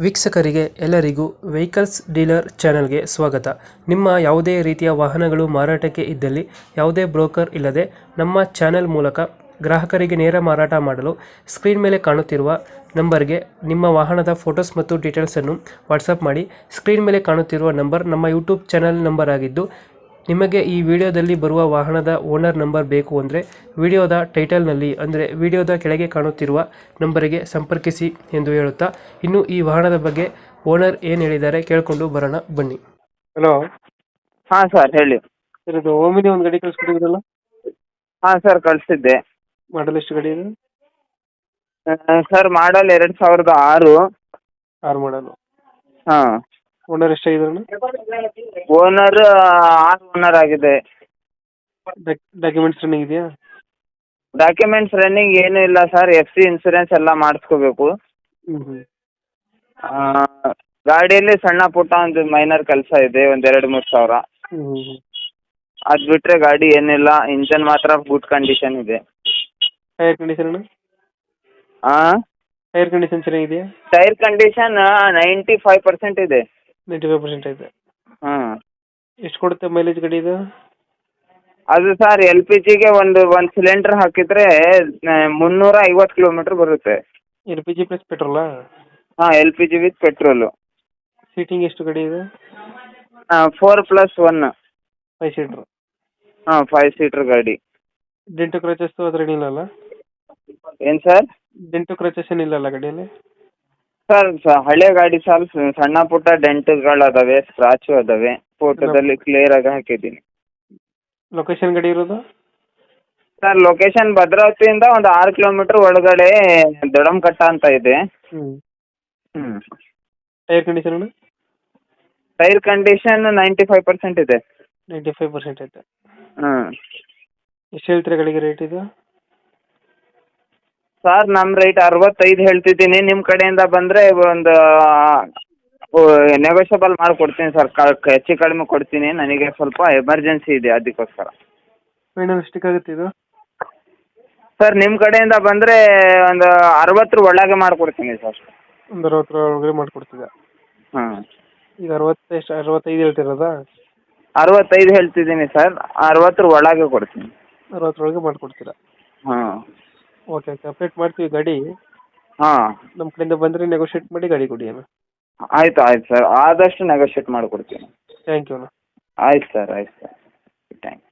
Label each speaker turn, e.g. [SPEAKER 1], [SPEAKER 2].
[SPEAKER 1] ವೀಕ್ಷಕರಿಗೆ ಎಲ್ಲರಿಗೂ vehicles dealer ಚಾನೆಲ್ಗೆ ಸ್ವಾಗತ. ನಿಮ್ಮ ಯಾವುದೇ ರೀತಿಯ ವಾಹನಗಳು ಮಾರಾಟಕ್ಕೆ ಇದ್ದಲ್ಲಿ ಯಾವುದೇ ಬ್ರೋಕರ್ ಇಲ್ಲದೆ ನಮ್ಮ ಚಾನೆಲ್ ಮೂಲಕ ಗ್ರಾಹಕರಿಗೆ ನೇರ ಮಾರಾಟ ಮಾಡಲು ಸ್ಕ್ರೀನ್ ಮೇಲೆ ಕಾಣುತ್ತಿರುವ ನಂಬರ್ಗೆ ನಿಮ್ಮ ವಾಹನದ ಫೋಟೋಸ್ ಮತ್ತು ಡೀಟೇಲ್ಸನ್ನು ವಾಟ್ಸಪ್ ಮಾಡಿ. ಸ್ಕ್ರೀನ್ ಮೇಲೆ ಕಾಣುತ್ತಿರುವ ನಂಬರ್ ನಮ್ಮ ಯೂಟ್ಯೂಬ್ ಚಾನೆಲ್ ನಂಬರ್ ಆಗಿದ್ದು, ನಿಮಗೆ ಈ ವಿಡಿಯೋದಲ್ಲಿ ಬರುವ ವಾಹನದ ಓನರ್ ನಂಬರ್ ಬೇಕು ಅಂದರೆ ವಿಡಿಯೋದ ಟೈಟಲ್ನಲ್ಲಿ ಅಂದರೆ ವಿಡಿಯೋದ ಕೆಳಗೆ ಕಾಣುತ್ತಿರುವ ನಂಬರಿಗೆ ಸಂಪರ್ಕಿಸಿ ಎಂದು ಹೇಳುತ್ತಾ, ಇನ್ನು ಈ ವಾಹನದ ಬಗ್ಗೆ ಓನರ್ ಏನು ಹೇಳಿದ್ದಾರೆ ಕೇಳಿಕೊಂಡು ಬರೋಣ ಬನ್ನಿ. ಹಲೋ
[SPEAKER 2] ಹಾಂ ಸರ್ ಹೇಳಿ.
[SPEAKER 1] ಸರ್, ಇದು ಓಮಿನಿ ಒಂದು ಗಾಡಿ ಕಳಿಸ್ಕೊಟ್ಟಿದ್ರಲ್ಲ,
[SPEAKER 2] ಹಾಂ ಸರ್ ಕಳಿಸಿದ್ದೆ.
[SPEAKER 1] ಮಾಡಲ್ ಎಷ್ಟು ಗಾಡಿ ಇದೆ?
[SPEAKER 2] Sir model 2006.
[SPEAKER 1] 6 ಮಾಡಲು.
[SPEAKER 2] ಹಾಂ.
[SPEAKER 1] ಓನರ್ ಎಷ್ಟಾಗಿದ್ರಣ್ಣ?
[SPEAKER 2] ಓನರ್ 6 ಓನರ್ ಆಗಿದೆ.
[SPEAKER 1] ಡಾಕ್ಯುಮೆಂಟ್ಸ್ ರನ್ನಿಂಗ್ ಇದೆಯಾ?
[SPEAKER 2] ಡಾಕ್ಯುಮೆಂಟ್ಸ್ ರನ್ನಿಂಗ್ ಏನೂ ಇಲ್ಲ ಸರ್. FC ಇನ್ಸೂರೆನ್ಸ್ ಎಲ್ಲ ಮಾಡಿಸ್ಕೋಬೇಕು.
[SPEAKER 1] ಹ್ಞೂ.
[SPEAKER 2] ಗಾಡಿಯಲ್ಲಿ ಸಣ್ಣ ಪುಟ್ಟ ಒಂದು ಮೈನರ್ ಕೆಲಸ ಇದೆ, ಒಂದು 2-3 ಸಾವಿರ.
[SPEAKER 1] ಹ್ಞೂ.
[SPEAKER 2] ಅದು ಬಿಟ್ಟರೆ ಗಾಡಿ ಏನಿಲ್ಲ. ಇಂಜನ್ ಮಾತ್ರ ಗುಡ್ ಕಂಡೀಷನ್ ಇದೆ.
[SPEAKER 1] ಟೈರ್ ಕಂಡೀಷನ್ ಅಣ್ಣ?
[SPEAKER 2] ಹಾಂ.
[SPEAKER 1] ಟೈರ್ ಕಂಡೀಷನ್ ಚೆನ್ನಾಗಿದೆಯಾ?
[SPEAKER 2] ಟೈರ್ ಕಂಡೀಷನ್ 95% ಇದೆ.
[SPEAKER 1] 95% ಐತೆ.
[SPEAKER 2] ಹಾಂ.
[SPEAKER 1] ಎಷ್ಟು ಕೊಡುತ್ತೆ ಮೈಲೇಜ್ ಗಾಡಿ ಇದು?
[SPEAKER 2] ಅದು ಸರ್ LPGಗೆ ಒಂದು ಸಿಲಿಂಡರ್ ಹಾಕಿದರೆ 350 ಕಿಲೋಮೀಟ್ರ್ ಬರುತ್ತೆ.
[SPEAKER 1] LPG ಪ್ಲಸ್ ಪೆಟ್ರೋಲಾ?
[SPEAKER 2] ಹಾಂ, LPG ವಿತ್ ಪೆಟ್ರೋಲು.
[SPEAKER 1] ಸೀಟಿಂಗ್ ಎಷ್ಟು ಗಾಡಿ ಇದೆ?
[SPEAKER 2] 4+1.
[SPEAKER 1] 5 ಸೀಟ್ರು.
[SPEAKER 2] ಹಾಂ, 5 ಸೀಟ್ರ್ ಗಾಡಿ.
[SPEAKER 1] ಡೆಂಟು ಕ್ರಚಸ್ ಅದ್ರ ಏನಿಲ್ಲಲ್ಲ?
[SPEAKER 2] ಏನು ಸರ್?
[SPEAKER 1] ಡೆಂಟು ಕ್ರಚಸ್ ಏನಿಲ್ಲಲ್ಲ ಗಾಡಿಯಲ್ಲಿ?
[SPEAKER 2] ಸರ್ ಹಳೆ ಗಾಡಿ ಸ್ವಲ್ಪ ಸಣ್ಣ ಪುಟ್ಟ ಡೆಂಟ್ಗಳು ಅದಾವೆ, ಸ್ಕ್ರಾಚು ಅದಾವೆ. ಫೋಟೋದಲ್ಲಿ ಕ್ಲಿಯರ್ ಆಗಿ ಹಾಕಿದ್ದೀನಿ.
[SPEAKER 1] ಲೊಕೇಶನ್ ಗಾಡಿ ಇರೋದು?
[SPEAKER 2] ಸರ್ ಲೊಕೇಶನ್ ಭದ್ರಾವತಿಯಿಂದ ಒಂದು 6 ಕಿಲೋಮೀಟ್ರ್ ಒಳಗಡೆ ದೊಡಂಕಟ್ಟ ಅಂತ ಇದೆ.
[SPEAKER 1] ಹ್ಞೂ.
[SPEAKER 2] ಹ್ಞೂ.
[SPEAKER 1] ಟೈರ್ ಕಂಡೀಷನ್ ಅಣ್ಣ?
[SPEAKER 2] ಟೈರ್ ಕಂಡೀಷನ್ 95% ಇದೆ.
[SPEAKER 1] 95% ಐತೆ.
[SPEAKER 2] ಹ್ಞೂ.
[SPEAKER 1] ಎಷ್ಟು ಹೇಳ್ತೀರಾ ಗಾಡಿಗೆ ರೇಟ್ ಇದು?
[SPEAKER 2] ಸರ್ ನಮ್ಮ ರೇಟ್ 65 ಹೇಳ್ತಿದ್ದೀನಿ. ನಿಮ್ಮ ಕಡೆಯಿಂದ ಬಂದರೆ ಒಂದು ನೆಗೋಷಿಯಬಲ್ ಮಾಡಿಕೊಡ್ತೀನಿ ಸರ್. ಹೆಚ್ಚು ಕಡಿಮೆ ಕೊಡ್ತೀನಿ. ನನಗೆ ಸ್ವಲ್ಪ ಎಮರ್ಜೆನ್ಸಿ ಇದೆ, ಅದಕ್ಕೋಸ್ಕರ.
[SPEAKER 1] ಫೈನಲ್ ಎಷ್ಟಕ್ಕಾಗುತ್ತೆ ಇದು?
[SPEAKER 2] ಸರ್ ನಿಮ್ಮ ಕಡೆಯಿಂದ ಬಂದರೆ ಒಂದು 60 ಒಳಗೆ ಮಾಡಿಕೊಡ್ತೀನಿ ಸರ್.
[SPEAKER 1] ಒಂದು 60 ಒಳಗಡೆ ಮಾಡಿಕೊಡ್ತಿದ್ದೆ.
[SPEAKER 2] ಹಾಂ.
[SPEAKER 1] ಈಗ 65 ಹೇಳ್ತಿರೋದಾ?
[SPEAKER 2] 65 ಹೇಳ್ತಿದ್ದೀನಿ ಸರ್. 60 ಒಳಗೆ ಕೊಡ್ತೀನಿ.
[SPEAKER 1] 60 ಒಳಗೆ ಮಾಡಿಕೊಡ್ತೀರಾ?
[SPEAKER 2] ಹಾಂ.
[SPEAKER 1] ಓಕೆ, ಅಪ್ಡೇಟ್ ಮಾಡ್ತೀವಿ ಗಾಡಿ.
[SPEAKER 2] ಹಾಂ.
[SPEAKER 1] ನಮ್ಮ ಕಡೆಯಿಂದ ಬಂದರೆ ನೆಗೋಷಿಯೇಟ್ ಮಾಡಿ ಗಾಡಿ ಕೊಡಿ ಅಣ್ಣ.
[SPEAKER 2] ಆಯಿತು ಸರ್, ಆದಷ್ಟು ನೆಗೋಷಿಯೇಟ್ ಮಾಡಿಕೊಡ್ತೀನಿ.
[SPEAKER 1] ಥ್ಯಾಂಕ್ ಯು ಅಣ್ಣ.
[SPEAKER 2] ಆಯ್ತು ಸರ್. Thank you.